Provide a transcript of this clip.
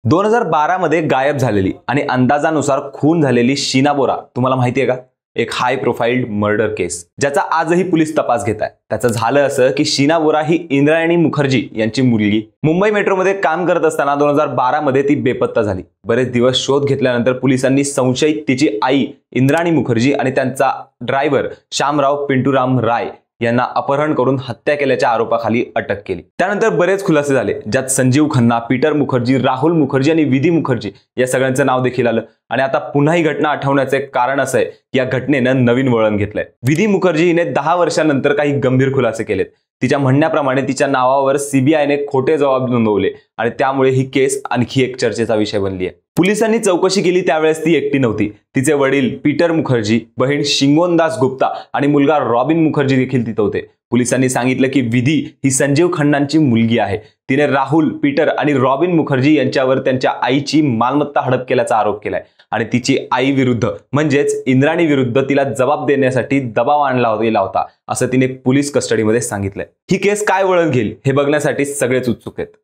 2012 मध्ये गायब झालेली आणि अंदाजानुसार खून झालेली शीना बोरा तुम्हाला माहिती आहे का? एक हाय प्रोफाइल मर्डर केस ज्याचा आजही पोलीस तपास घेत आहे। त्याचं झालं असं की शीना बोरा ही इंद्रायणी मुखर्जी यांची मुलगी मुंबई मेट्रोमध्ये काम करत असताना 2012 मध्ये ती बेपत्ता झाली। बरेच दिवस शोध घेतल्यानंतर पोलिसांनी संशयित तिची आई इंद्राणी मुखर्जी आणि त्यांचा ड्रायव्हर शामराव पिंटूराम राय यांना अपहरण करून हत्या केल्याच्या आरोपाखाली अटक केली। त्यानंतर बरेच खुलासे झाले ज्यात संजीव खन्ना, पीटर मुखर्जी, राहुल मुखर्जी आणि विधी मुखर्जी या सगळ्यांचं नाव देखील आलं। आणि आता पुन्हा ही घटना आठवण्याचे कारण असं आहे की या घटनेनं नवीन वळण घेतलंय। विधी मुखर्जी हिने 10 वर्षांनंतर काही गंभीर खुलासे केलेत। तिच्या म्हणण्याप्रमाणे तिच्या नावावर सीबीआयने खोटे जबाब नोंदवले आणि त्यामुळे ही केस आणखी एक चर्चेचा विषय बनली आहे। पोलिसांनी चौकशी केली त्यावेळेस ती एकटी नव्हती। तिचे वडील पीटर मुखर्जी, बहीण शिंगोनदास गुप्ता आणि मुलगा रॉबिन मुखर्जी देखील तिथे होते। पोलिसांनी सांगितलं की विधी ही संजीव खन्नांची मुलगी आहे। तिने राहुल, पीटर आणि रॉबिन मुखर्जी यांच्यावर त्यांच्या आईची मालमत्ता हडप केल्याचा आरोप केलाय आणि तिची आई विरुद्ध म्हणजेच इंद्राणी विरुद्ध तिला जबाब देण्यासाठी दबाव आणला गेला होता असं तिने पोलीस कस्टडीमध्ये सांगितलंय। ही केस काय वळण घेईल हे बघण्यासाठी सगळेच उत्सुक आहेत।